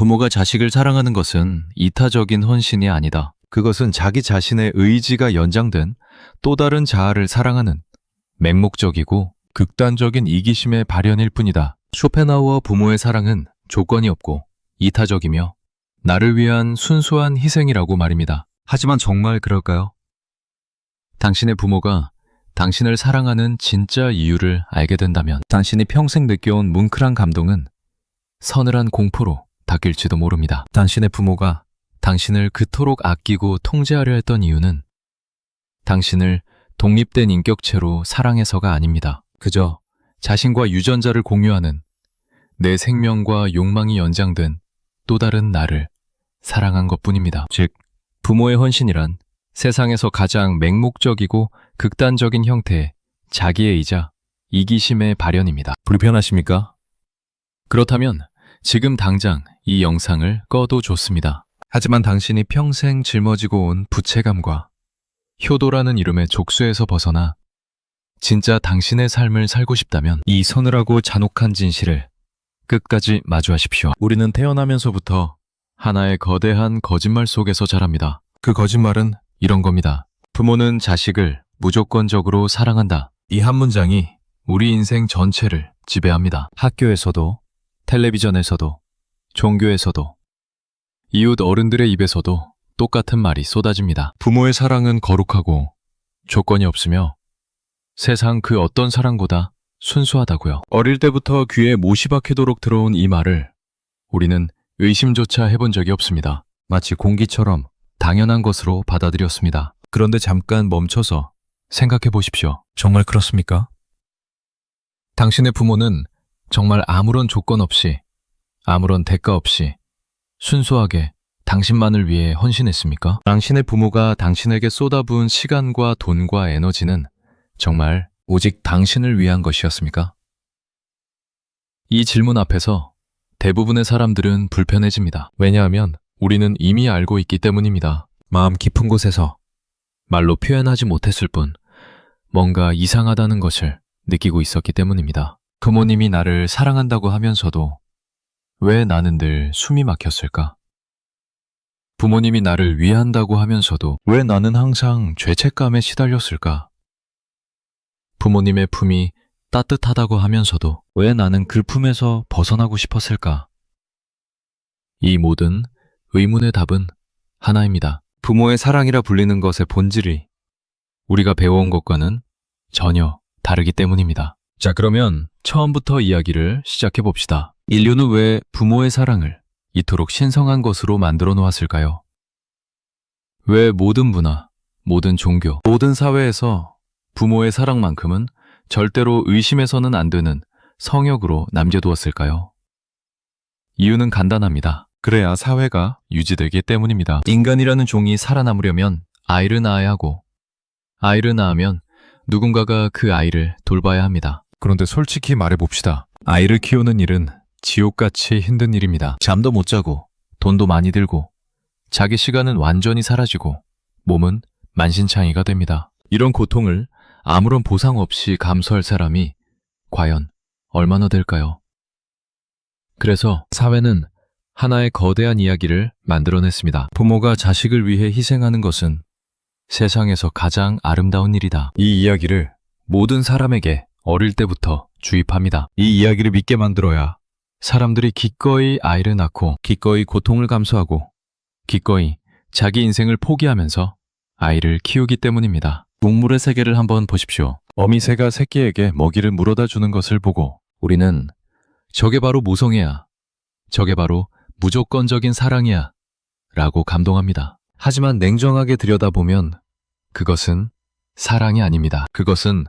부모가 자식을 사랑하는 것은 이타적인 헌신이 아니다. 그것은 자기 자신의 의지가 연장된 또 다른 자아를 사랑하는 맹목적이고 극단적인 이기심의 발현일 뿐이다. 쇼펜하우어 부모의 사랑은 조건이 없고 이타적이며 나를 위한 순수한 희생이라고 말입니다. 하지만 정말 그럴까요? 당신의 부모가 당신을 사랑하는 진짜 이유를 알게 된다면 당신이 평생 느껴온 뭉클한 감동은 서늘한 공포로 바뀔지도 모릅니다. 당신의 부모가 당신을 그토록 아끼고 통제하려 했던 이유는 당신을 독립된 인격체로 사랑해서가 아닙니다. 그저 자신과 유전자를 공유하는 내 생명과 욕망이 연장된 또 다른 나를 사랑한 것뿐입니다. 즉, 부모의 헌신이란 세상에서 가장 맹목적이고 극단적인 형태의 자기애이자 이기심의 발현입니다. 불편하십니까? 그렇다면 지금 당장 이 영상을 꺼도 좋습니다. 하지만 당신이 평생 짊어지고 온 부채감과 효도라는 이름의 족쇄에서 벗어나 진짜 당신의 삶을 살고 싶다면 이 서늘하고 잔혹한 진실을 끝까지 마주하십시오. 우리는 태어나면서부터 하나의 거대한 거짓말 속에서 자랍니다. 그 거짓말은 이런 겁니다. 부모는 자식을 무조건적으로 사랑한다. 이 한 문장이 우리 인생 전체를 지배합니다. 학교에서도, 텔레비전에서도, 종교에서도, 이웃 어른들의 입에서도 똑같은 말이 쏟아집니다. 부모의 사랑은 거룩하고 조건이 없으며 세상 그 어떤 사랑보다 순수하다고요. 어릴 때부터 귀에 못이 박히도록 들어온 이 말을 우리는 의심조차 해본 적이 없습니다. 마치 공기처럼 당연한 것으로 받아들였습니다. 그런데 잠깐 멈춰서 생각해 보십시오. 정말 그렇습니까? 당신의 부모는 정말 아무런 조건 없이, 아무런 대가 없이 순수하게 당신만을 위해 헌신했습니까? 당신의 부모가 당신에게 쏟아부은 시간과 돈과 에너지는 정말 오직 당신을 위한 것이었습니까? 이 질문 앞에서 대부분의 사람들은 불편해집니다. 왜냐하면 우리는 이미 알고 있기 때문입니다. 마음 깊은 곳에서 말로 표현하지 못했을 뿐 뭔가 이상하다는 것을 느끼고 있었기 때문입니다. 부모님이 나를 사랑한다고 하면서도 왜 나는 늘 숨이 막혔을까? 부모님이 나를 위한다고 하면서도 왜 나는 항상 죄책감에 시달렸을까? 부모님의 품이 따뜻하다고 하면서도 왜 나는 그 품에서 벗어나고 싶었을까? 이 모든 의문의 답은 하나입니다. 부모의 사랑이라 불리는 것의 본질이 우리가 배워온 것과는 전혀 다르기 때문입니다. 자, 그러면 처음부터 이야기를 시작해 봅시다. 인류는 왜 부모의 사랑을 이토록 신성한 것으로 만들어 놓았을까요? 왜 모든 문화, 모든 종교, 모든 사회에서 부모의 사랑만큼은 절대로 의심해서는 안 되는 성역으로 남겨두었을까요? 이유는 간단합니다. 그래야 사회가 유지되기 때문입니다. 인간이라는 종이 살아남으려면 아이를 낳아야 하고, 아이를 낳으면 누군가가 그 아이를 돌봐야 합니다. 그런데 솔직히 말해봅시다. 아이를 키우는 일은 지옥같이 힘든 일입니다. 잠도 못 자고, 돈도 많이 들고, 자기 시간은 완전히 사라지고, 몸은 만신창이가 됩니다. 이런 고통을 아무런 보상 없이 감수할 사람이 과연 얼마나 될까요? 그래서 사회는 하나의 거대한 이야기를 만들어냈습니다. 부모가 자식을 위해 희생하는 것은 세상에서 가장 아름다운 일이다. 이 이야기를 모든 사람에게 어릴 때부터 주입합니다. 이 이야기를 믿게 만들어야 사람들이 기꺼이 아이를 낳고 기꺼이 고통을 감수하고 기꺼이 자기 인생을 포기하면서 아이를 키우기 때문입니다. 동물의 세계를 한번 보십시오. 어미새가 새끼에게 먹이를 물어다 주는 것을 보고 우리는 저게 바로 모성애야, 저게 바로 무조건적인 사랑이야 라고 감동합니다. 하지만 냉정하게 들여다보면 그것은 사랑이 아닙니다. 그것은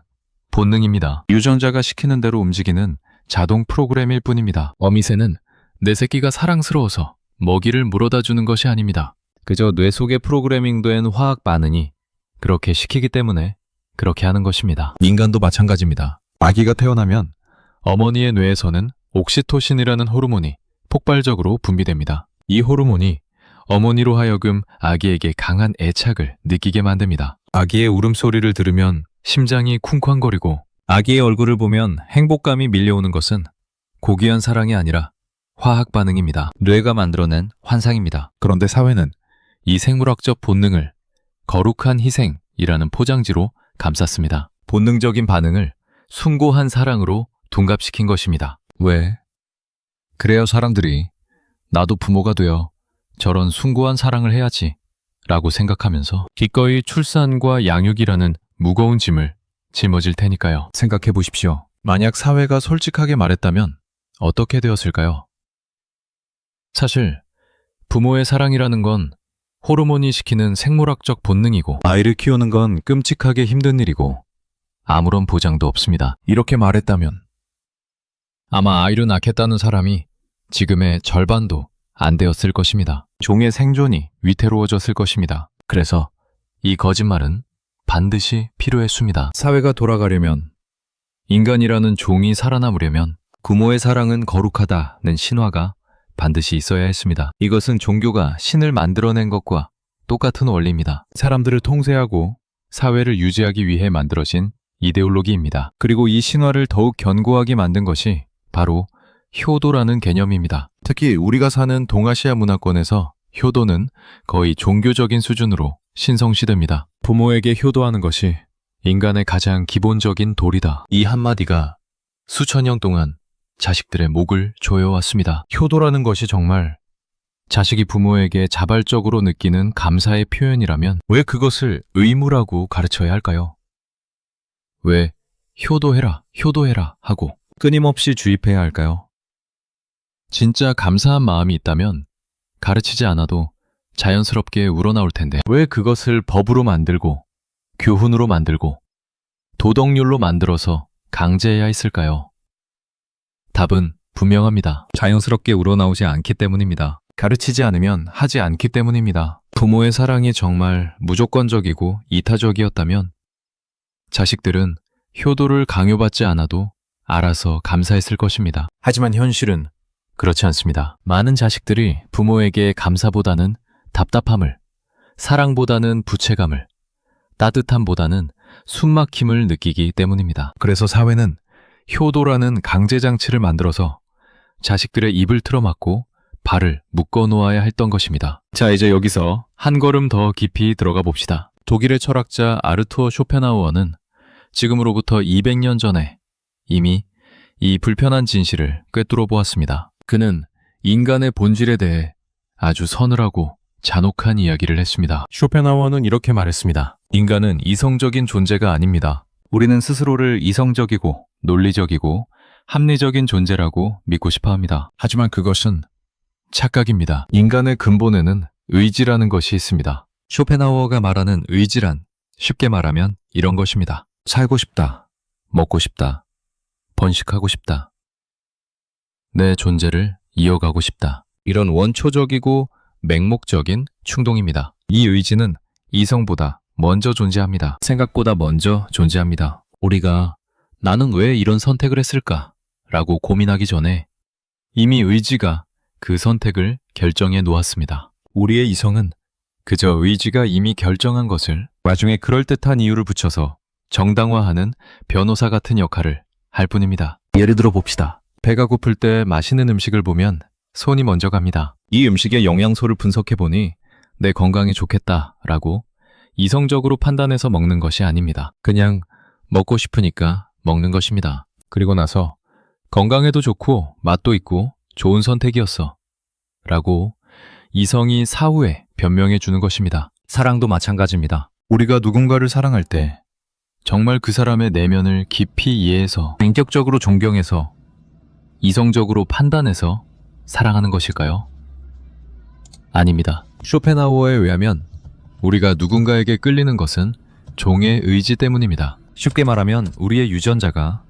본능입니다. 유전자가 시키는 대로 움직이는 자동 프로그램일 뿐입니다. 어미새는 내 새끼가 사랑스러워서 먹이를 물어다 주는 것이 아닙니다. 그저 뇌 속에 프로그래밍된 화학 반응이 그렇게 시키기 때문에 그렇게 하는 것입니다. 인간도 마찬가지입니다. 아기가 태어나면 어머니의 뇌에서는 옥시토신이라는 호르몬이 폭발적으로 분비됩니다. 이 호르몬이 어머니로 하여금 아기에게 강한 애착을 느끼게 만듭니다. 아기의 울음소리를 들으면 심장이 쿵쾅거리고 아기의 얼굴을 보면 행복감이 밀려오는 것은 고귀한 사랑이 아니라 화학 반응입니다. 뇌가 만들어낸 환상입니다. 그런데 사회는 이 생물학적 본능을 거룩한 희생이라는 포장지로 감쌌습니다. 본능적인 반응을 숭고한 사랑으로 둔갑시킨 것입니다. 왜? 그래야 사람들이 나도 부모가 되어 저런 숭고한 사랑을 해야지 라고 생각하면서 기꺼이 출산과 양육이라는 무거운 짐을 짊어질 테니까요. 생각해 보십시오. 만약 사회가 솔직하게 말했다면 어떻게 되었을까요? 사실 부모의 사랑이라는 건 호르몬이 시키는 생물학적 본능이고 아이를 키우는 건 끔찍하게 힘든 일이고 아무런 보장도 없습니다. 이렇게 말했다면 아마 아이를 낳겠다는 사람이 지금의 절반도 안 되었을 것입니다. 종의 생존이 위태로워졌을 것입니다. 그래서 이 거짓말은 반드시 필요했습니다. 사회가 돌아가려면, 인간이라는 종이 살아남으려면 부모의 사랑은 거룩하다는 신화가 반드시 있어야 했습니다. 이것은 종교가 신을 만들어낸 것과 똑같은 원리입니다. 사람들을 통제하고 사회를 유지하기 위해 만들어진 이데올로기입니다. 그리고 이 신화를 더욱 견고하게 만든 것이 바로 효도라는 개념입니다. 특히 우리가 사는 동아시아 문화권에서 효도는 거의 종교적인 수준으로 신성시됩니다. 부모에게 효도하는 것이 인간의 가장 기본적인 도리다. 이 한마디가 수천 년 동안 자식들의 목을 조여왔습니다. 효도라는 것이 정말 자식이 부모에게 자발적으로 느끼는 감사의 표현이라면 왜 그것을 의무라고 가르쳐야 할까요? 왜 효도해라, 효도해라 하고 끊임없이 주입해야 할까요? 진짜 감사한 마음이 있다면 가르치지 않아도 자연스럽게 우러나올 텐데 왜 그것을 법으로 만들고 교훈으로 만들고 도덕률로 만들어서 강제해야 했을까요? 답은 분명합니다. 자연스럽게 우러나오지 않기 때문입니다. 가르치지 않으면 하지 않기 때문입니다. 부모의 사랑이 정말 무조건적이고 이타적이었다면 자식들은 효도를 강요받지 않아도 알아서 감사했을 것입니다. 하지만 현실은 그렇지 않습니다. 많은 자식들이 부모에게 감사보다는 답답함을, 사랑보다는 부채감을, 따뜻함보다는 숨막힘을 느끼기 때문입니다. 그래서 사회는 효도라는 강제장치를 만들어서 자식들의 입을 틀어막고 발을 묶어 놓아야 했던 것입니다. 자, 이제 여기서 한 걸음 더 깊이 들어가 봅시다. 독일의 철학자 아르투어 쇼펜하우어는 지금으로부터 200년 전에 이미 이 불편한 진실을 꿰뚫어 보았습니다. 그는 인간의 본질에 대해 아주 서늘하고 잔혹한 이야기를 했습니다. 쇼펜하우어는 이렇게 말했습니다. 인간은 이성적인 존재가 아닙니다. 우리는 스스로를 이성적이고 논리적이고 합리적인 존재라고 믿고 싶어 합니다. 하지만 그것은 착각입니다. 인간의 근본에는 의지라는 것이 있습니다. 쇼펜하우어가 말하는 의지란 쉽게 말하면 이런 것입니다. 살고 싶다, 먹고 싶다, 번식하고 싶다, 내 존재를 이어가고 싶다. 이런 원초적이고 맹목적인 충동입니다. 이 의지는 이성보다 먼저 존재합니다. 생각보다 먼저 존재합니다. 우리가 나는 왜 이런 선택을 했을까? 라고 고민하기 전에 이미 의지가 그 선택을 결정해 놓았습니다. 우리의 이성은 그저 의지가 이미 결정한 것을 나중에 그럴듯한 이유를 붙여서 정당화하는 변호사 같은 역할을 할 뿐입니다. 예를 들어 봅시다. 배가 고플 때 맛있는 음식을 보면 손이 먼저 갑니다. 이 음식의 영양소를 분석해보니 내 건강에 좋겠다라고 이성적으로 판단해서 먹는 것이 아닙니다. 그냥 먹고 싶으니까 먹는 것입니다. 그리고 나서 건강에도 좋고 맛도 있고 좋은 선택이었어 라고 이성이 사후에 변명해 주는 것입니다. 사랑도 마찬가지입니다. 우리가 누군가를 사랑할 때 정말 그 사람의 내면을 깊이 이해해서 인격적으로 존경해서 이성적으로 판단해서 사랑하는 것일까요? 아닙니다. 쇼펜하우어에 의하면 우리가 누군가에게 끌리는 것은 종의 의지 때문입니다. 쉽게 말하면 우리의 유전자가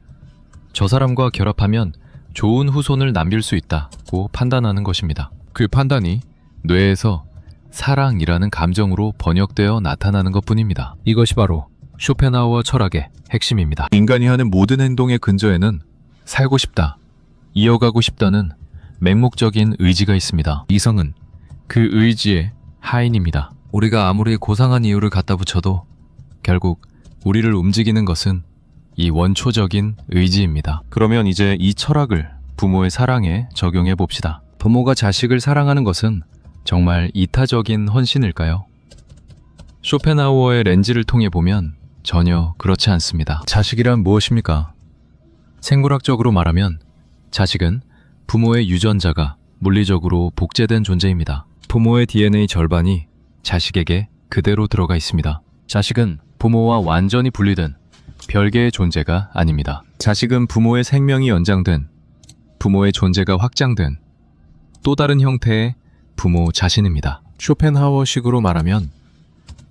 저 사람과 결합하면 좋은 후손을 남길 수 있다고 판단하는 것입니다. 그 판단이 뇌에서 사랑이라는 감정으로 번역되어 나타나는 것뿐입니다. 이것이 바로 쇼펜하우어 철학의 핵심입니다. 인간이 하는 모든 행동의 근저에는 살고 싶다, 이어가고 싶다는 맹목적인 의지가 있습니다. 이성은 그 의지의 하인입니다. 우리가 아무리 고상한 이유를 갖다 붙여도 결국 우리를 움직이는 것은 이 원초적인 의지입니다. 그러면 이제 이 철학을 부모의 사랑에 적용해 봅시다. 부모가 자식을 사랑하는 것은 정말 이타적인 헌신일까요? 쇼펜하우어의 렌즈를 통해 보면 전혀 그렇지 않습니다. 자식이란 무엇입니까? 생물학적으로 말하면 자식은 부모의 유전자가 물리적으로 복제된 존재입니다. 부모의 DNA 절반이 자식에게 그대로 들어가 있습니다. 자식은 부모와 완전히 분리된 별개의 존재가 아닙니다. 자식은 부모의 생명이 연장된, 부모의 존재가 확장된 또 다른 형태의 부모 자신입니다. 쇼펜하우어식으로 말하면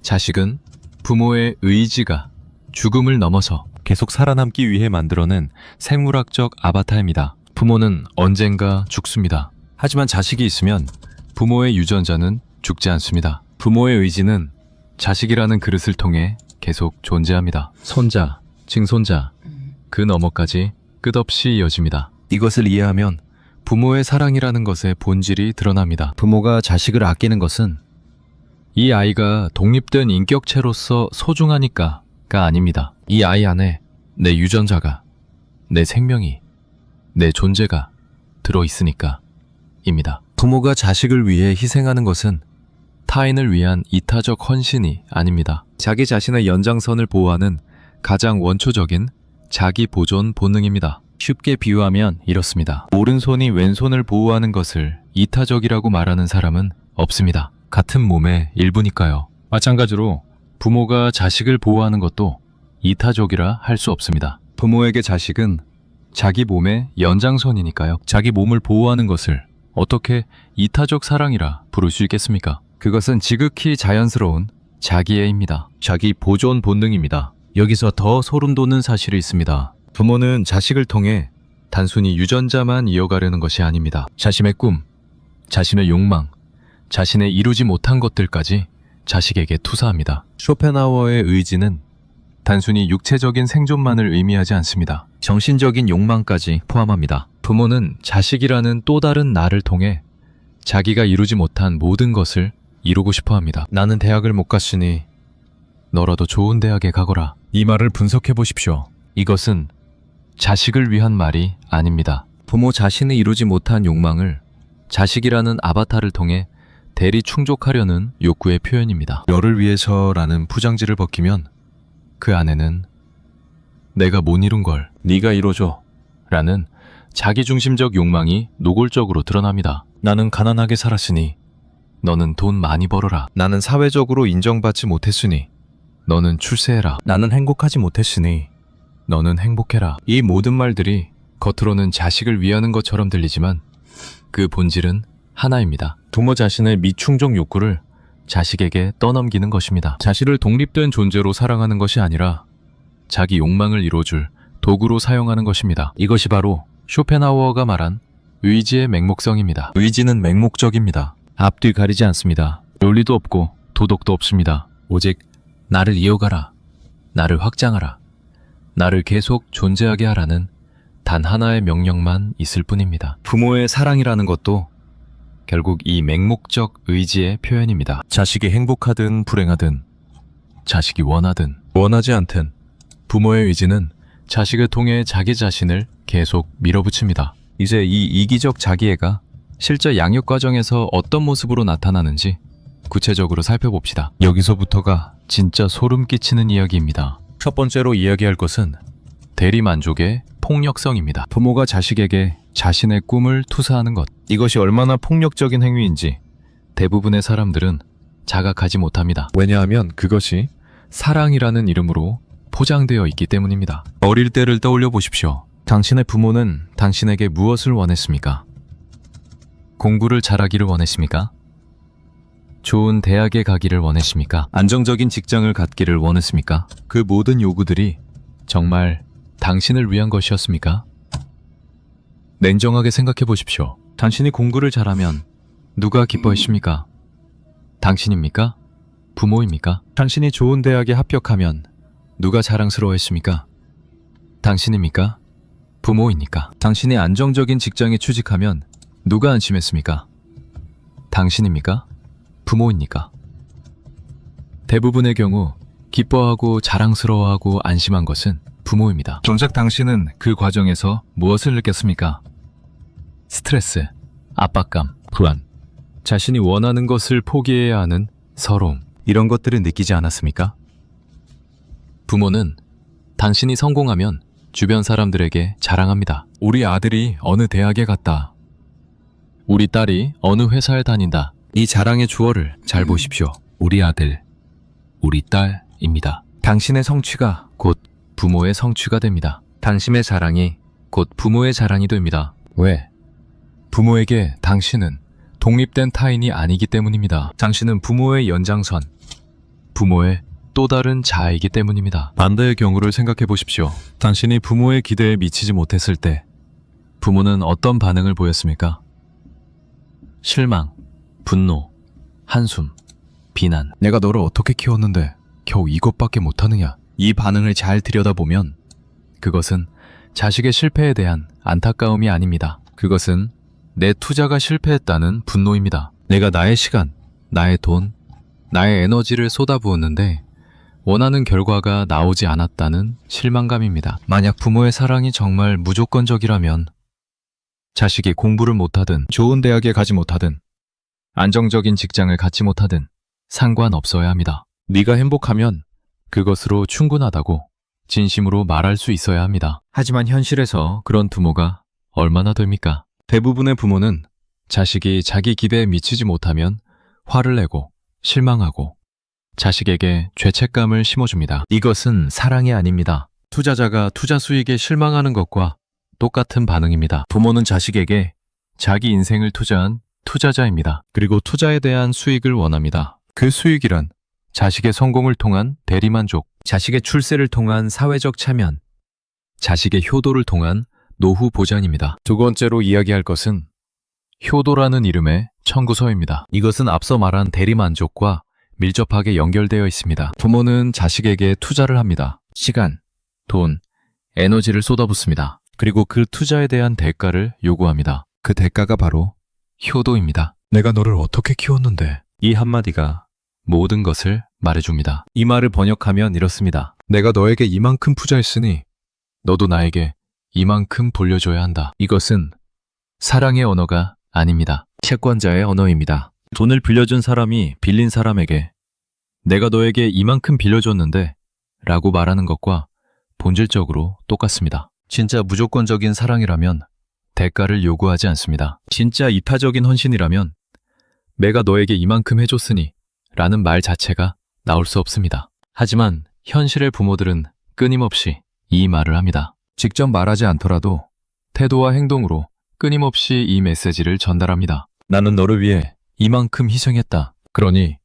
자식은 부모의 의지가 죽음을 넘어서 계속 살아남기 위해 만들어낸 생물학적 아바타입니다. 부모는 언젠가 죽습니다. 하지만 자식이 있으면 부모의 유전자는 죽지 않습니다. 부모의 의지는 자식이라는 그릇을 통해 계속 존재합니다. 손자, 증손자, 그 너머까지 끝없이 이어집니다. 이것을 이해하면 부모의 사랑이라는 것의 본질이 드러납니다. 부모가 자식을 아끼는 것은 이 아이가 독립된 인격체로서 소중하니까가 아닙니다. 이 아이 안에 내 유전자가, 내 생명이, 내 존재가 들어있으니까 입니다. 부모가 자식을 위해 희생하는 것은 타인을 위한 이타적 헌신이 아닙니다. 자기 자신의 연장선을 보호하는 가장 원초적인 자기 보존 본능입니다. 쉽게 비유하면 이렇습니다. 오른손이 왼손을 보호하는 것을 이타적이라고 말하는 사람은 없습니다. 같은 몸의 일부니까요. 마찬가지로 부모가 자식을 보호하는 것도 이타적이라 할 수 없습니다. 부모에게 자식은 자기 몸의 연장선이니까요. 자기 몸을 보호하는 것을 어떻게 이타적 사랑이라 부를 수 있겠습니까? 그것은 지극히 자연스러운 자기애입니다. 자기 보존 본능입니다. 여기서 더 소름 돋는 사실이 있습니다. 부모는 자식을 통해 단순히 유전자만 이어가려는 것이 아닙니다. 자신의 꿈, 자신의 욕망, 자신의 이루지 못한 것들까지 자식에게 투사합니다. 쇼펜하우어의 의지는 단순히 육체적인 생존만을 의미하지 않습니다. 정신적인 욕망까지 포함합니다. 부모는 자식이라는 또 다른 나를 통해 자기가 이루지 못한 모든 것을 이루고 싶어 합니다. 나는 대학을 못 갔으니 너라도 좋은 대학에 가거라. 이 말을 분석해 보십시오. 이것은 자식을 위한 말이 아닙니다. 부모 자신이 이루지 못한 욕망을 자식이라는 아바타를 통해 대리 충족하려는 욕구의 표현입니다. 너를 위해서라는 포장지를 벗기면 그 안에는 내가 못 이룬 걸 네가 이뤄줘 라는 자기중심적 욕망이 노골적으로 드러납니다. 나는 가난하게 살았으니 너는 돈 많이 벌어라. 나는 사회적으로 인정받지 못했으니 너는 출세해라. 나는 행복하지 못했으니 너는 행복해라. 이 모든 말들이 겉으로는 자식을 위하는 것처럼 들리지만 그 본질은 하나입니다. 부모 자신의 미충족 욕구를 자식에게 떠넘기는 것입니다. 자식을 독립된 존재로 사랑하는 것이 아니라 자기 욕망을 이뤄줄 도구로 사용하는 것입니다. 이것이 바로 쇼펜하우어가 말한 의지의 맹목성입니다. 의지는 맹목적입니다. 앞뒤 가리지 않습니다. 논리도 없고 도덕도 없습니다. 오직 나를 이어가라, 나를 확장하라, 나를 계속 존재하게 하라는 단 하나의 명령만 있을 뿐입니다. 부모의 사랑이라는 것도 결국 이 맹목적 의지의 표현입니다. 자식이 행복하든 불행하든, 자식이 원하든 원하지 않든 부모의 의지는 자식을 통해 자기 자신을 계속 밀어붙입니다. 이제 이 이기적 자기애가 실제 양육 과정에서 어떤 모습으로 나타나는지 구체적으로 살펴봅시다. 여기서부터가 진짜 소름 끼치는 이야기입니다. 첫 번째로 이야기할 것은 대리만족의 폭력성입니다. 부모가 자식에게 자신의 꿈을 투사하는 것. 이것이 얼마나 폭력적인 행위인지 대부분의 사람들은 자각하지 못합니다. 왜냐하면 그것이 사랑이라는 이름으로 포장되어 있기 때문입니다. 어릴 때를 떠올려 보십시오. 당신의 부모는 당신에게 무엇을 원했습니까? 공부를 잘하기를 원했습니까? 좋은 대학에 가기를 원했습니까? 안정적인 직장을 갖기를 원했습니까? 그 모든 요구들이 정말 당신을 위한 것이었습니까? 냉정하게 생각해 보십시오. 당신이 공부를 잘하면 누가 기뻐했습니까? 당신입니까? 부모입니까? 당신이 좋은 대학에 합격하면 누가 자랑스러워했습니까? 당신입니까? 부모입니까? 당신이 안정적인 직장에 취직하면 누가 안심했습니까? 당신입니까? 부모입니까? 대부분의 경우 기뻐하고 자랑스러워하고 안심한 것은 부모입니다. 정작 당신은 그 과정에서 무엇을 느꼈습니까? 스트레스, 압박감, 불안, 자신이 원하는 것을 포기해야 하는 서러움, 이런 것들을 느끼지 않았습니까? 부모는 당신이 성공하면 주변 사람들에게 자랑합니다. 우리 아들이 어느 대학에 갔다. 우리 딸이 어느 회사에 다닌다. 이 자랑의 주어를 잘 보십시오. 우리 아들, 우리 딸입니다. 당신의 성취가 곧 부모의 성취가 됩니다. 당신의 자랑이 곧 부모의 자랑이 됩니다. 왜? 부모에게 당신은 독립된 타인이 아니기 때문입니다. 당신은 부모의 연장선, 부모의 또 다른 자아이기 때문입니다. 반대의 경우를 생각해 보십시오. 당신이 부모의 기대에 미치지 못했을 때 부모는 어떤 반응을 보였습니까? 실망, 분노, 한숨, 비난. 내가 너를 어떻게 키웠는데 겨우 이것밖에 못하느냐? 이 반응을 잘 들여다보면 그것은 자식의 실패에 대한 안타까움이 아닙니다. 그것은 내 투자가 실패했다는 분노입니다. 내가 나의 시간, 나의 돈, 나의 에너지를 쏟아부었는데 원하는 결과가 나오지 않았다는 실망감입니다. 만약 부모의 사랑이 정말 무조건적이라면 자식이 공부를 못하든 좋은 대학에 가지 못하든 안정적인 직장을 갖지 못하든 상관없어야 합니다. 네가 행복하면 그것으로 충분하다고 진심으로 말할 수 있어야 합니다. 하지만 현실에서 그런 부모가 얼마나 됩니까? 대부분의 부모는 자식이 자기 기대에 미치지 못하면 화를 내고 실망하고 자식에게 죄책감을 심어줍니다. 이것은 사랑이 아닙니다. 투자자가 투자 수익에 실망하는 것과 똑같은 반응입니다. 부모는 자식에게 자기 인생을 투자한 투자자입니다. 그리고 투자에 대한 수익을 원합니다. 그 수익이란 자식의 성공을 통한 대리만족, 자식의 출세를 통한 사회적 체면, 자식의 효도를 통한 노후 보장입니다. 두 번째로 이야기할 것은 효도라는 이름의 청구서입니다. 이것은 앞서 말한 대리만족과 밀접하게 연결되어 있습니다. 부모는 자식에게 투자를 합니다. 시간, 돈, 에너지를 쏟아붓습니다. 그리고 그 투자에 대한 대가를 요구합니다. 그 대가가 바로 효도입니다. 내가 너를 어떻게 키웠는데? 이 한마디가 모든 것을 말해줍니다. 이 말을 번역하면 이렇습니다. 내가 너에게 이만큼 투자했으니 너도 나에게 이만큼 돌려줘야 한다. 이것은 사랑의 언어가 아닙니다. 채권자의 언어입니다. 돈을 빌려준 사람이 빌린 사람에게 내가 너에게 이만큼 빌려줬는데 라고 말하는 것과 본질적으로 똑같습니다. 진짜 무조건적인 사랑이라면 대가를 요구하지 않습니다. 진짜 이타적인 헌신이라면 내가 너에게 이만큼 해줬으니 라는 말 자체가 나올 수 없습니다. 하지만 현실의 부모들은 끊임없이 이 말을 합니다. 직접 말하지 않더라도 태도와 행동으로 끊임없이 이 메시지를 전달합니다. 나는 너를 위해 이만큼 희생했다. 그러니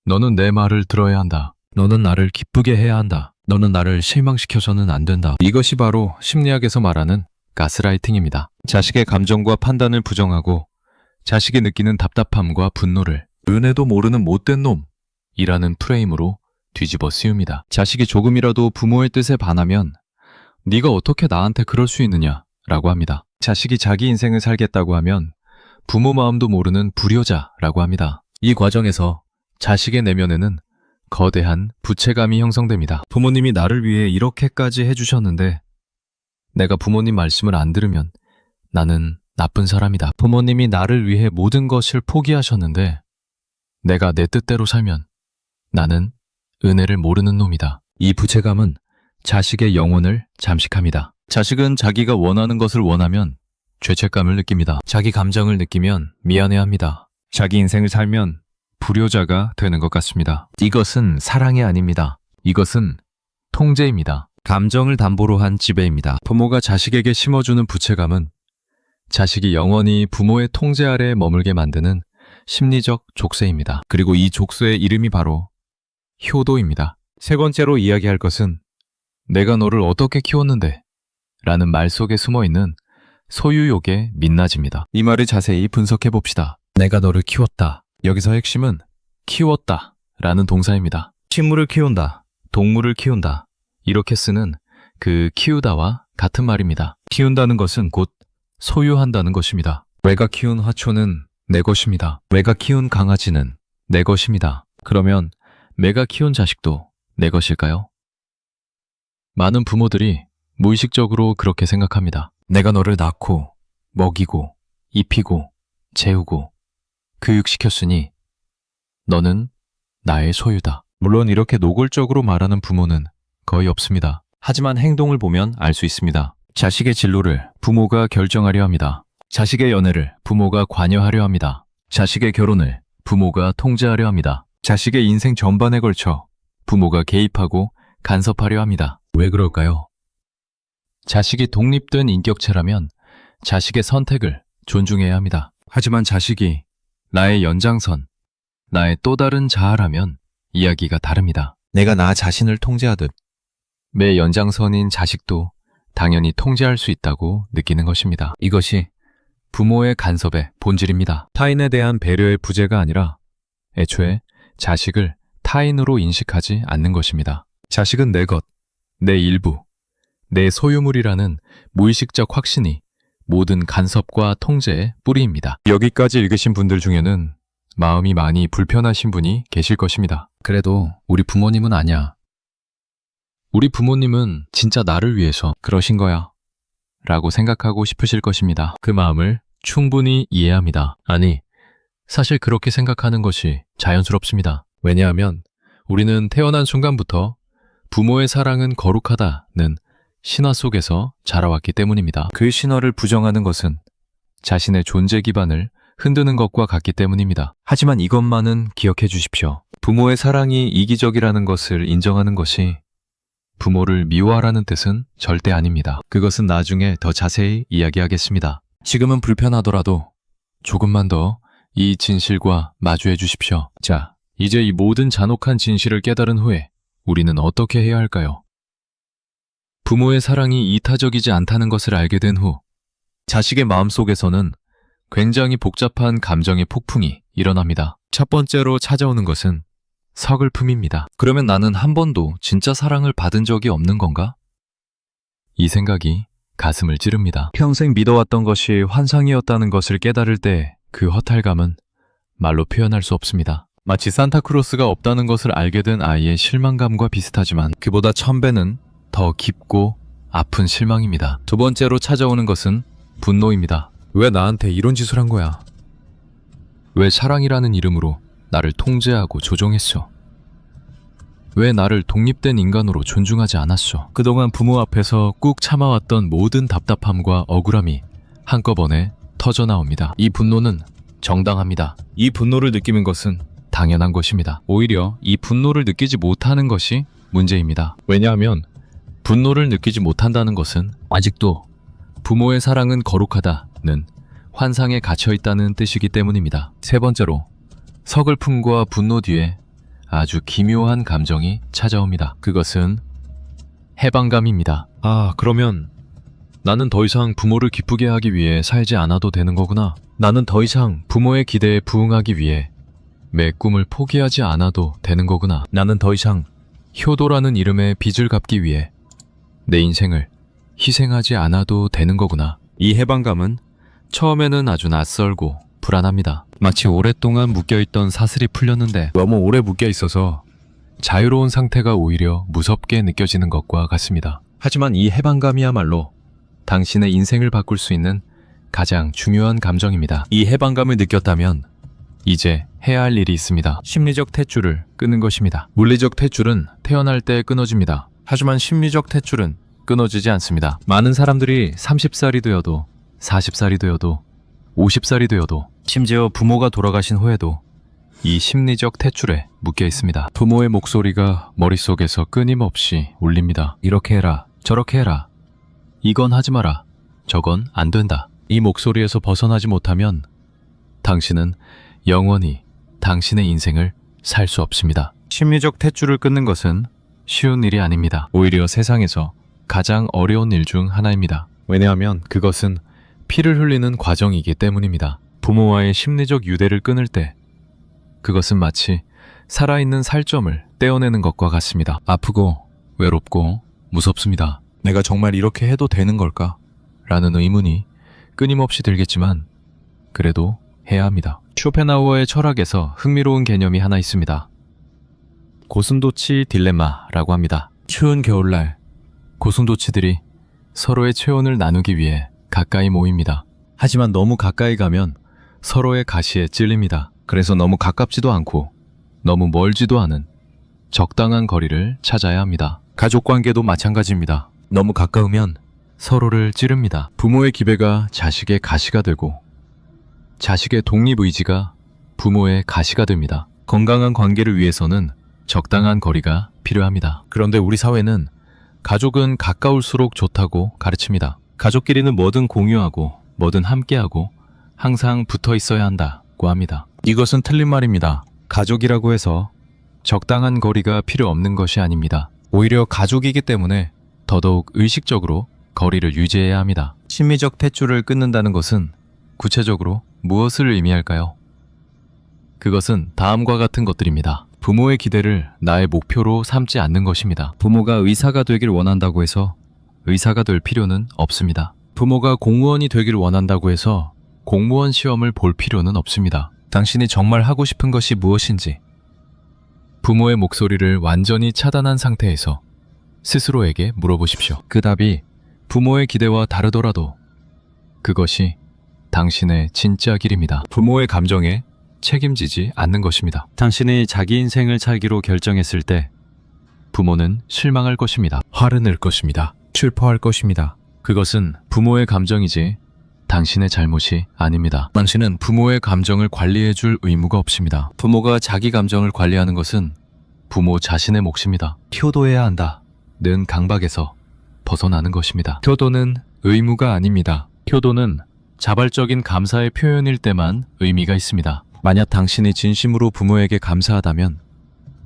너는 내 말을 들어야 한다. 너는 나를 기쁘게 해야 한다. 너는 나를 실망시켜서는 안 된다. 이것이 바로 심리학에서 말하는 가스라이팅입니다. 자식의 감정과 판단을 부정하고 자식이 느끼는 답답함과 분노를 은혜도 모르는 못된 놈이라는 프레임으로 뒤집어 씌웁니다. 자식이 조금이라도 부모의 뜻에 반하면 네가 어떻게 나한테 그럴 수 있느냐 라고 합니다. 자식이 자기 인생을 살겠다고 하면 부모 마음도 모르는 불효자라고 합니다. 이 과정에서 자식의 내면에는 거대한 부채감이 형성됩니다. 부모님이 나를 위해 이렇게까지 해주셨는데 내가 부모님 말씀을 안 들으면 나는 나쁜 사람이다. 부모님이 나를 위해 모든 것을 포기하셨는데 내가 내 뜻대로 살면 나는 은혜를 모르는 놈이다. 이 부채감은 자식의 영혼을 잠식합니다. 자식은 자기가 원하는 것을 원하면 죄책감을 느낍니다. 자기 감정을 느끼면 미안해합니다. 자기 인생을 살면 불효자가 되는 것 같습니다. 이것은 사랑이 아닙니다. 이것은 통제입니다. 감정을 담보로 한 지배입니다. 부모가 자식에게 심어주는 부채감은 자식이 영원히 부모의 통제 아래에 머물게 만드는 심리적 족쇄입니다. 그리고 이 족쇄의 이름이 바로 효도입니다. 세 번째로 이야기할 것은 내가 너를 어떻게 키웠는데? 라는 말 속에 숨어있는 소유욕의 민낯입니다. 이 말을 자세히 분석해 봅시다. 내가 너를 키웠다. 여기서 핵심은 키웠다 라는 동사입니다. 식물을 키운다, 동물을 키운다 이렇게 쓰는 그 키우다와 같은 말입니다. 키운다는 것은 곧 소유한다는 것입니다. 내가 키운 화초는 내 것입니다. 내가 키운 강아지는 내 것입니다. 그러면 내가 키운 자식도 내 것일까요? 많은 부모들이 무의식적으로 그렇게 생각합니다. 내가 너를 낳고 먹이고 입히고 재우고 교육시켰으니 너는 나의 소유다. 물론 이렇게 노골적으로 말하는 부모는 거의 없습니다. 하지만 행동을 보면 알 수 있습니다. 자식의 진로를 부모가 결정하려 합니다. 자식의 연애를 부모가 관여하려 합니다. 자식의 결혼을 부모가 통제하려 합니다. 자식의 인생 전반에 걸쳐 부모가 개입하고 간섭하려 합니다. 왜 그럴까요? 자식이 독립된 인격체라면 자식의 선택을 존중해야 합니다. 하지만 자식이 나의 연장선, 나의 또 다른 자아라면 이야기가 다릅니다. 내가 나 자신을 통제하듯 내 연장선인 자식도 당연히 통제할 수 있다고 느끼는 것입니다. 이것이 부모의 간섭의 본질입니다. 타인에 대한 배려의 부재가 아니라 애초에 자식을 타인으로 인식하지 않는 것입니다. 자식은 내 것, 내 일부, 내 소유물이라는 무의식적 확신이 모든 간섭과 통제의 뿌리입니다. 여기까지 읽으신 분들 중에는 마음이 많이 불편하신 분이 계실 것입니다. 그래도 우리 부모님은 아니야. 우리 부모님은 진짜 나를 위해서 그러신 거야 라고 생각하고 싶으실 것입니다. 그 마음을 충분히 이해합니다. 아니, 사실 그렇게 생각하는 것이 자연스럽습니다. 왜냐하면 우리는 태어난 순간부터 부모의 사랑은 거룩하다는 신화 속에서 자라왔기 때문입니다. 그 신화를 부정하는 것은 자신의 존재 기반을 흔드는 것과 같기 때문입니다. 하지만 이것만은 기억해 주십시오. 부모의 사랑이 이기적이라는 것을 인정하는 것이 부모를 미워하라는 뜻은 절대 아닙니다. 그것은 나중에 더 자세히 이야기하겠습니다. 지금은 불편하더라도 조금만 더 이 진실과 마주해 주십시오. 자, 이제 이 모든 잔혹한 진실을 깨달은 후에 우리는 어떻게 해야 할까요? 부모의 사랑이 이타적이지 않다는 것을 알게 된 후 자식의 마음속에서는 굉장히 복잡한 감정의 폭풍이 일어납니다. 첫 번째로 찾아오는 것은 서글픔입니다. 그러면 나는 한 번도 진짜 사랑을 받은 적이 없는 건가? 이 생각이 가슴을 찌릅니다. 평생 믿어왔던 것이 환상이었다는 것을 깨달을 때 그 허탈감은 말로 표현할 수 없습니다. 마치 산타크로스가 없다는 것을 알게 된 아이의 실망감과 비슷하지만 그보다 1000배는 더 깊고 아픈 실망입니다. 두 번째로 찾아오는 것은 분노입니다. 왜 나한테 이런 짓을 한 거야? 왜 사랑이라는 이름으로 나를 통제하고 조종했어? 왜 나를 독립된 인간으로 존중하지 않았어? 그동안 부모 앞에서 꾹 참아왔던 모든 답답함과 억울함이 한꺼번에 터져나옵니다. 이 분노는 정당합니다. 이 분노를 느끼는 것은 당연한 것입니다. 오히려 이 분노를 느끼지 못하는 것이 문제입니다. 왜냐하면 분노를 느끼지 못한다는 것은 아직도 부모의 사랑은 거룩하다는 환상에 갇혀 있다는 뜻이기 때문입니다. 세 번째로 서글픔과 분노 뒤에 아주 기묘한 감정이 찾아옵니다. 그것은 해방감입니다. 아, 그러면 나는 더 이상 부모를 기쁘게 하기 위해 살지 않아도 되는 거구나. 나는 더 이상 부모의 기대에 부응하기 위해 내 꿈을 포기하지 않아도 되는 거구나. 나는 더 이상 효도라는 이름의 빚을 갚기 위해 내 인생을 희생하지 않아도 되는 거구나. 이 해방감은 처음에는 아주 낯설고 불안합니다. 마치 오랫동안 묶여있던 사슬이 풀렸는데 너무 오래 묶여있어서 자유로운 상태가 오히려 무섭게 느껴지는 것과 같습니다. 하지만 이 해방감이야말로 당신의 인생을 바꿀 수 있는 가장 중요한 감정입니다. 이 해방감을 느꼈다면 이제 해야 할 일이 있습니다. 심리적 탯줄을 끄는 것입니다. 물리적 탯줄은 태어날 때 끊어집니다. 하지만 심리적 탯줄은 끊어지지 않습니다. 많은 사람들이 30살이 되어도 40살이 되어도 50살이 되어도 심지어 부모가 돌아가신 후에도 이 심리적 탯줄에 묶여 있습니다. 부모의 목소리가 머릿속에서 끊임없이 울립니다. 이렇게 해라, 저렇게 해라. 이건 하지 마라. 저건 안 된다. 이 목소리에서 벗어나지 못하면 당신은 영원히 당신의 인생을 살 수 없습니다. 심리적 탯줄을 끊는 것은 쉬운 일이 아닙니다. 오히려 세상에서 가장 어려운 일 중 하나입니다. 왜냐하면 그것은 피를 흘리는 과정이기 때문입니다. 부모와의 심리적 유대를 끊을 때 그것은 마치 살아있는 살점을 떼어내는 것과 같습니다. 아프고 외롭고 무섭습니다. 내가 정말 이렇게 해도 되는 걸까? 라는 의문이 끊임없이 들겠지만 그래도 해야 합니다. 쇼펜하우어의 철학에서 흥미로운 개념이 하나 있습니다. 고슴도치 딜레마라고 합니다. 추운 겨울날 고슴도치들이 서로의 체온을 나누기 위해 가까이 모입니다. 하지만 너무 가까이 가면 서로의 가시에 찔립니다. 그래서 너무 가깝지도 않고 너무 멀지도 않은 적당한 거리를 찾아야 합니다. 가족 관계도 마찬가지입니다. 너무 가까우면 서로를 찌릅니다. 부모의 기배가 자식의 가시가 되고 자식의 독립의지가 부모의 가시가 됩니다. 건강한 관계를 위해서는 적당한 거리가 필요합니다. 그런데 우리 사회는 가족은 가까울수록 좋다고 가르칩니다. 가족끼리는 뭐든 공유하고 뭐든 함께하고 항상 붙어 있어야 한다고 합니다. 이것은 틀린 말입니다. 가족이라고 해서 적당한 거리가 필요 없는 것이 아닙니다. 오히려 가족이기 때문에 더더욱 의식적으로 거리를 유지해야 합니다. 심리적 탯줄을 끊는다는 것은 구체적으로 무엇을 의미할까요? 그것은 다음과 같은 것들입니다. 부모의 기대를 나의 목표로 삼지 않는 것입니다. 부모가 의사가 되길 원한다고 해서 의사가 될 필요는 없습니다. 부모가 공무원이 되길 원한다고 해서 공무원 시험을 볼 필요는 없습니다. 당신이 정말 하고 싶은 것이 무엇인지 부모의 목소리를 완전히 차단한 상태에서 스스로에게 물어보십시오. 그 답이 부모의 기대와 다르더라도 그것이 당신의 진짜 길입니다. 부모의 감정에 책임지지 않는 것입니다. 당신이 자기 인생을 살기로 결정했을 때 부모는 실망할 것입니다. 화를 낼 것입니다. 슬퍼할 것입니다. 그것은 부모의 감정이지 당신의 잘못이 아닙니다. 당신은 부모의 감정을 관리해줄 의무가 없습니다. 부모가 자기 감정을 관리하는 것은 부모 자신의 몫입니다. 효도해야 한다는 강박에서 벗어나는 것입니다. 효도는 의무가 아닙니다. 효도는 자발적인 감사의 표현일 때만 의미가 있습니다. 만약 당신이 진심으로 부모에게 감사하다면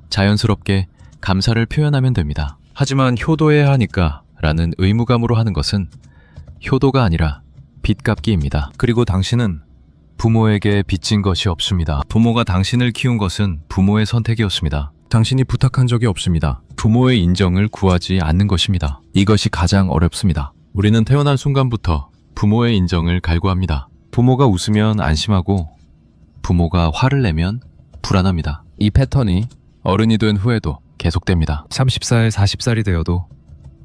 자연스럽게 감사를 표현하면 됩니다. 하지만 효도해야 하니까 라는 의무감으로 하는 것은 효도가 아니라 빚갚기입니다. 그리고 당신은 부모에게 빚진 것이 없습니다. 부모가 당신을 키운 것은 부모의 선택이었습니다. 당신이 부탁한 적이 없습니다. 부모의 인정을 구하지 않는 것입니다. 이것이 가장 어렵습니다. 우리는 태어난 순간부터 부모의 인정을 갈구합니다. 부모가 웃으면 안심하고 부모가 화를 내면 불안합니다. 이 패턴이 어른이 된 후에도 계속됩니다. 30살, 40살이 되어도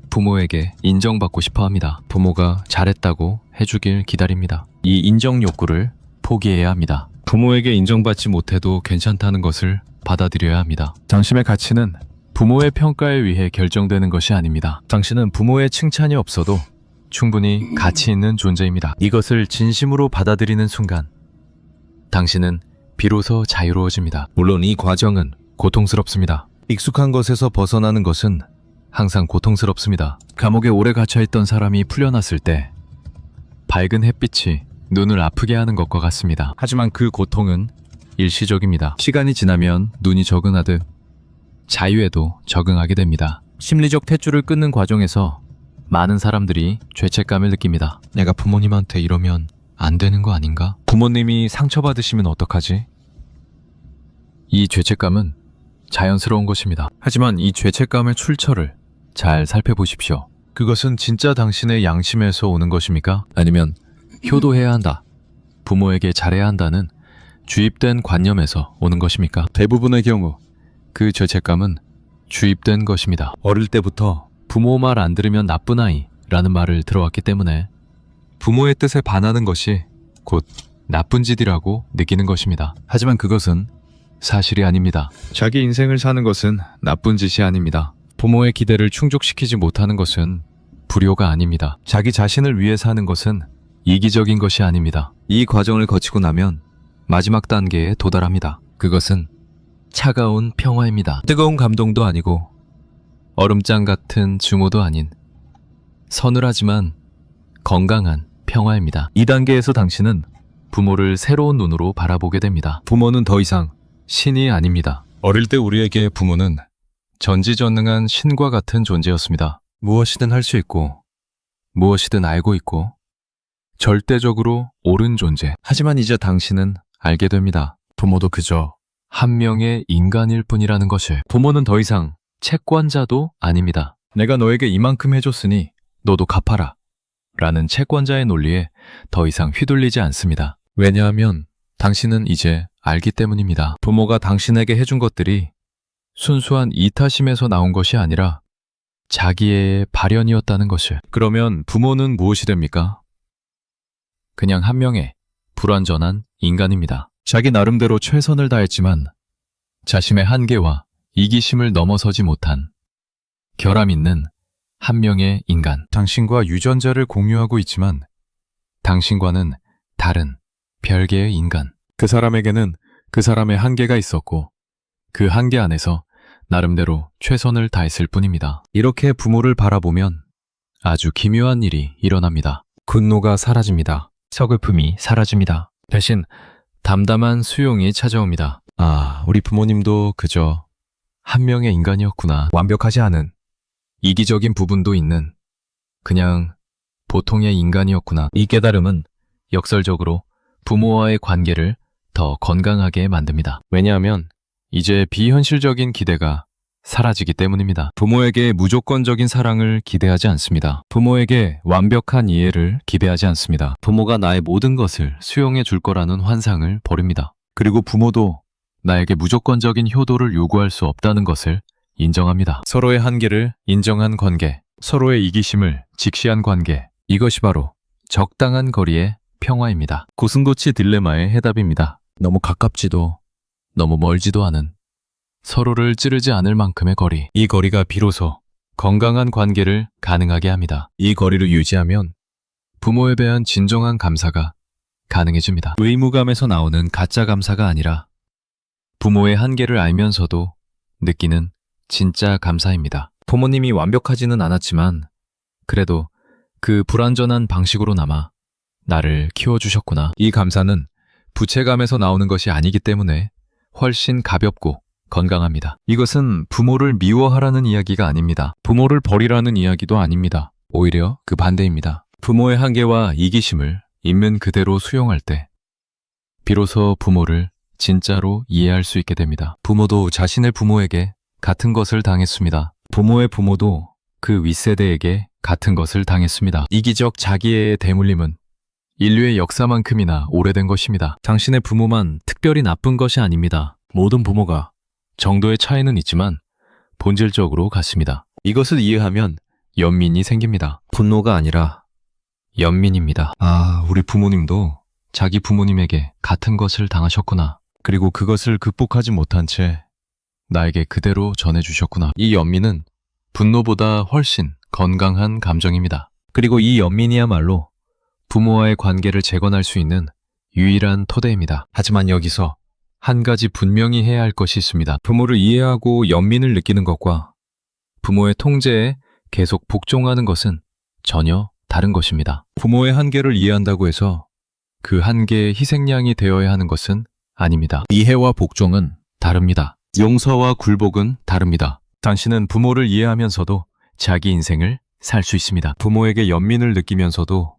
부모에게 인정받고 싶어 합니다. 부모가 잘했다고 해주길 기다립니다. 이 인정 욕구를 포기해야 합니다. 부모에게 인정받지 못해도 괜찮다는 것을 받아들여야 합니다. 당신의 가치는 부모의 평가에 의해 결정되는 것이 아닙니다. 당신은 부모의 칭찬이 없어도 충분히 가치 있는 존재입니다. 이것을 진심으로 받아들이는 순간 당신은 비로소 자유로워집니다. 물론 이 과정은 고통스럽습니다. 익숙한 것에서 벗어나는 것은 항상 고통스럽습니다. 감옥에 오래 갇혀있던 사람이 풀려났을 때 밝은 햇빛이 눈을 아프게 하는 것과 같습니다. 하지만 그 고통은 일시적입니다. 시간이 지나면 눈이 적응하듯 자유에도 적응하게 됩니다. 심리적 탯줄을 끊는 과정에서 많은 사람들이 죄책감을 느낍니다. 내가 부모님한테 이러면 안 되는 거 아닌가? 부모님이 상처받으시면 어떡하지? 이 죄책감은 자연스러운 것입니다. 하지만 이 죄책감의 출처를 잘 살펴보십시오. 그것은 진짜 당신의 양심에서 오는 것입니까? 아니면 효도해야 한다, 부모에게 잘해야 한다는 주입된 관념에서 오는 것입니까? 대부분의 경우 그 죄책감은 주입된 것입니다. 어릴 때부터 부모 말 안 들으면 나쁜 아이라는 말을 들어왔기 때문에 부모의 뜻에 반하는 것이 곧 나쁜 짓이라고 느끼는 것입니다. 하지만 그것은 사실이 아닙니다. 자기 인생을 사는 것은 나쁜 짓이 아닙니다. 부모의 기대를 충족시키지 못하는 것은 불효가 아닙니다. 자기 자신을 위해 사는 것은 이기적인 것이 아닙니다. 이 과정을 거치고 나면 마지막 단계에 도달합니다. 그것은 차가운 평화입니다. 뜨거운 감동도 아니고 얼음장 같은 증오도 아닌 서늘하지만 건강한 평화입니다. 이 단계에서 당신은 부모를 새로운 눈으로 바라보게 됩니다. 부모는 더 이상 신이 아닙니다. 어릴 때 우리에게 부모는 전지전능한 신과 같은 존재였습니다. 무엇이든 할 수 있고 무엇이든 알고 있고 절대적으로 옳은 존재. 하지만 이제 당신은 알게 됩니다. 부모도 그저 한 명의 인간일 뿐이라는 것을. 부모는 더 이상 채권자도 아닙니다. 내가 너에게 이만큼 해줬으니 너도 갚아라 라는 채권자의 논리에 더 이상 휘둘리지 않습니다. 왜냐하면 당신은 이제 알기 때문입니다. 부모가 당신에게 해준 것들이 순수한 이타심에서 나온 것이 아니라 자기의 발현이었다는 것을. 그러면 부모는 무엇이 됩니까? 그냥 한 명의 불완전한 인간입니다. 자기 나름대로 최선을 다했지만 자신의 한계와 이기심을 넘어서지 못한 결함 있는 한 명의 인간. 당신과 유전자를 공유하고 있지만 당신과는 다른 별개의 인간. 그 사람에게는 그 사람의 한계가 있었고 그 한계 안에서 나름대로 최선을 다했을 뿐입니다. 이렇게 부모를 바라보면 아주 기묘한 일이 일어납니다. 분노가 사라집니다. 서글픔이 사라집니다. 대신 담담한 수용이 찾아옵니다. 아, 우리 부모님도 그저 한 명의 인간이었구나. 완벽하지 않은, 이기적인 부분도 있는 그냥 보통의 인간이었구나. 이 깨달음은 역설적으로 부모와의 관계를 더 건강하게 만듭니다. 왜냐하면 이제 비현실적인 기대가 사라지기 때문입니다. 부모에게 무조건적인 사랑을 기대하지 않습니다. 부모에게 완벽한 이해를 기대하지 않습니다. 부모가 나의 모든 것을 수용해 줄 거라는 환상을 버립니다. 그리고 부모도 나에게 무조건적인 효도를 요구할 수 없다는 것을 인정합니다. 서로의 한계를 인정한 관계, 서로의 이기심을 직시한 관계, 이것이 바로 적당한 거리의 평화입니다. 고슴도치 딜레마의 해답입니다. 너무 가깝지도 너무 멀지도 않은 서로를 찌르지 않을 만큼의 거리. 이 거리가 비로소 건강한 관계를 가능하게 합니다. 이 거리를 유지하면 부모에 대한 진정한 감사가 가능해집니다. 의무감에서 나오는 가짜 감사가 아니라 부모의 한계를 알면서도 느끼는 진짜 감사입니다. 부모님이 완벽하지는 않았지만 그래도 그 불완전한 방식으로나마 나를 키워주셨구나. 이 감사는 부채감에서 나오는 것이 아니기 때문에 훨씬 가볍고 건강합니다. 이것은 부모를 미워하라는 이야기가 아닙니다. 부모를 버리라는 이야기도 아닙니다. 오히려 그 반대입니다. 부모의 한계와 이기심을 있는 그대로 수용할 때 비로소 부모를 진짜로 이해할 수 있게 됩니다. 부모도 자신의 부모에게 같은 것을 당했습니다. 부모의 부모도 그 윗세대에게 같은 것을 당했습니다. 이기적 자기애의 대물림은 인류의 역사만큼이나 오래된 것입니다. 당신의 부모만 특별히 나쁜 것이 아닙니다. 모든 부모가 정도의 차이는 있지만 본질적으로 같습니다. 이것을 이해하면 연민이 생깁니다. 분노가 아니라 연민입니다. 아, 우리 부모님도 자기 부모님에게 같은 것을 당하셨구나. 그리고 그것을 극복하지 못한 채 나에게 그대로 전해주셨구나. 이 연민은 분노보다 훨씬 건강한 감정입니다. 그리고 이 연민이야말로 부모와의 관계를 재건할 수 있는 유일한 토대입니다. 하지만 여기서 한 가지 분명히 해야 할 것이 있습니다. 부모를 이해하고 연민을 느끼는 것과 부모의 통제에 계속 복종하는 것은 전혀 다른 것입니다. 부모의 한계를 이해한다고 해서 그 한계의 희생양이 되어야 하는 것은 아닙니다. 이해와 복종은 다릅니다. 용서와 굴복은 다릅니다. 당신은 부모를 이해하면서도 자기 인생을 살 수 있습니다. 부모에게 연민을 느끼면서도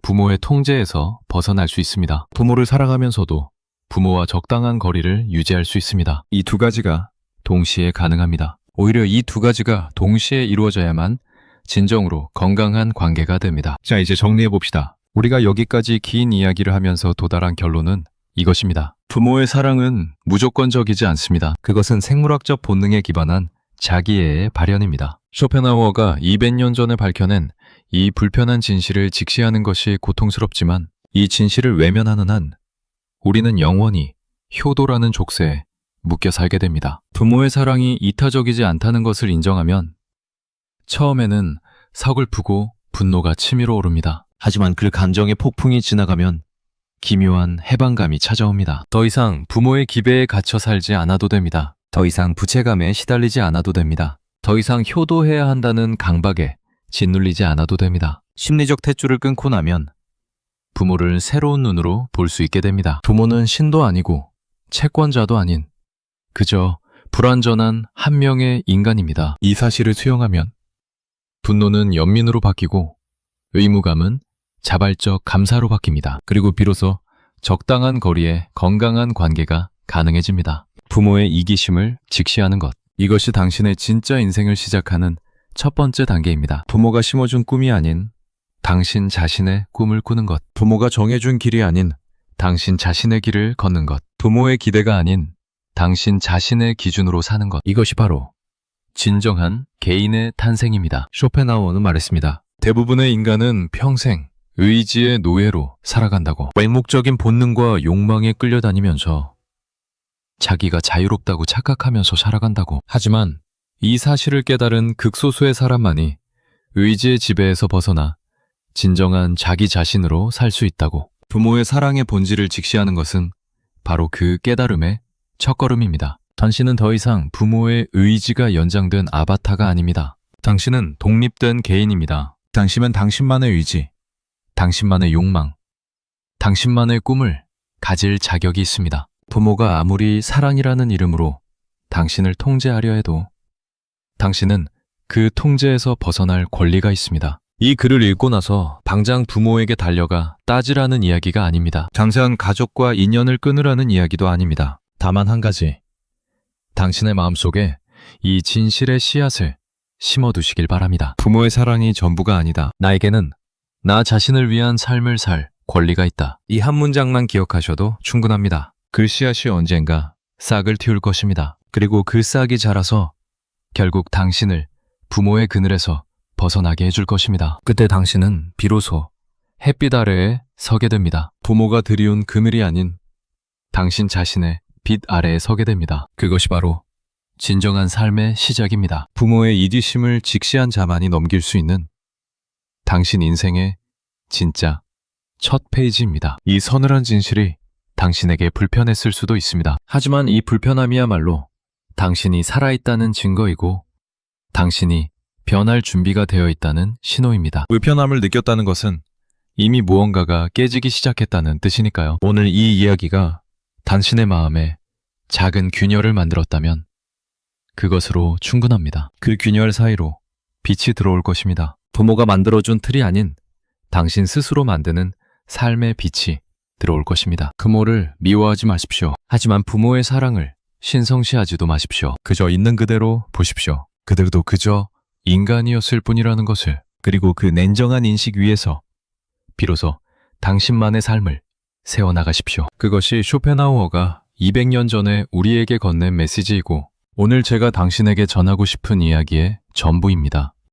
부모의 통제에서 벗어날 수 있습니다. 부모를 사랑하면서도 부모와 적당한 거리를 유지할 수 있습니다. 이 두 가지가 동시에 가능합니다. 오히려 이 두 가지가 동시에 이루어져야만 진정으로 건강한 관계가 됩니다. 자, 이제 정리해 봅시다. 우리가 여기까지 긴 이야기를 하면서 도달한 결론은 이것입니다. 부모의 사랑은 무조건적이지 않습니다. 그것은 생물학적 본능에 기반한 자기애의 발현입니다. 쇼펜하우어가 200년 전에 밝혀낸 이 불편한 진실을 직시하는 것이 고통스럽지만 이 진실을 외면하는 한 우리는 영원히 효도라는 족쇄에 묶여 살게 됩니다. 부모의 사랑이 이타적이지 않다는 것을 인정하면 처음에는 서글프고 분노가 치밀어 오릅니다. 하지만 그 감정의 폭풍이 지나가면 기묘한 해방감이 찾아옵니다. 더 이상 부모의 기배에 갇혀 살지 않아도 됩니다. 더 이상 부채감에 시달리지 않아도 됩니다. 더 이상 효도해야 한다는 강박에 짓눌리지 않아도 됩니다. 심리적 탯줄을 끊고 나면 부모를 새로운 눈으로 볼 수 있게 됩니다. 부모는 신도 아니고 채권자도 아닌 그저 불완전한 한 명의 인간입니다. 이 사실을 수용하면 분노는 연민으로 바뀌고 의무감은 자발적 감사로 바뀝니다. 그리고 비로소 적당한 거리에 건강한 관계가 가능해집니다. 부모의 이기심을 직시하는 것. 이것이 당신의 진짜 인생을 시작하는 첫 번째 단계입니다. 부모가 심어준 꿈이 아닌 당신 자신의 꿈을 꾸는 것. 부모가 정해준 길이 아닌 당신 자신의 길을 걷는 것. 부모의 기대가 아닌 당신 자신의 기준으로 사는 것. 이것이 바로 진정한 개인의 탄생입니다. 쇼펜하우어는 말했습니다. 대부분의 인간은 평생 의지의 노예로 살아간다고. 맹목적인 본능과 욕망에 끌려다니면서 자기가 자유롭다고 착각하면서 살아간다고. 하지만 이 사실을 깨달은 극소수의 사람만이 의지의 지배에서 벗어나 진정한 자기 자신으로 살 수 있다고. 부모의 사랑의 본질을 직시하는 것은 바로 그 깨달음의 첫걸음입니다. 당신은 더 이상 부모의 의지가 연장된 아바타가 아닙니다. 당신은 독립된 개인입니다. 당신은 당신만의 의지, 당신만의 욕망, 당신만의 꿈을 가질 자격이 있습니다. 부모가 아무리 사랑이라는 이름으로 당신을 통제하려 해도 당신은 그 통제에서 벗어날 권리가 있습니다. 이 글을 읽고 나서 당장 부모에게 달려가 따지라는 이야기가 아닙니다. 당장 가족과 인연을 끊으라는 이야기도 아닙니다. 다만 한 가지, 당신의 마음속에 이 진실의 씨앗을 심어두시길 바랍니다. 부모의 사랑이 전부가 아니다. 나에게는 나 자신을 위한 삶을 살 권리가 있다. 이 한 문장만 기억하셔도 충분합니다. 그 씨앗이 언젠가 싹을 틔울 것입니다. 그리고 그 싹이 자라서 결국 당신을 부모의 그늘에서 벗어나게 해줄 것입니다. 그때 당신은 비로소 햇빛 아래에 서게 됩니다. 부모가 들이운 그늘이 아닌 당신 자신의 빛 아래에 서게 됩니다. 그것이 바로 진정한 삶의 시작입니다. 부모의 이기심을 직시한 자만이 넘길 수 있는 당신 인생의 진짜 첫 페이지입니다. 이 서늘한 진실이 당신에게 불편했을 수도 있습니다. 하지만 이 불편함이야말로 당신이 살아있다는 증거이고 당신이 변할 준비가 되어 있다는 신호입니다. 불편함을 느꼈다는 것은 이미 무언가가 깨지기 시작했다는 뜻이니까요. 오늘 이 이야기가 당신의 마음에 작은 균열을 만들었다면 그것으로 충분합니다. 그 균열 사이로 빛이 들어올 것입니다. 부모가 만들어준 틀이 아닌 당신 스스로 만드는 삶의 빛이 들어올 것입니다. 부모를 미워하지 마십시오. 하지만 부모의 사랑을 신성시하지도 마십시오. 그저 있는 그대로 보십시오. 그들도 그저 인간이었을 뿐이라는 것을. 그리고 그 냉정한 인식 위에서 비로소 당신만의 삶을 세워나가십시오. 그것이 쇼펜하우어가 200년 전에 우리에게 건넨 메시지이고 오늘 제가 당신에게 전하고 싶은 이야기의 전부입니다.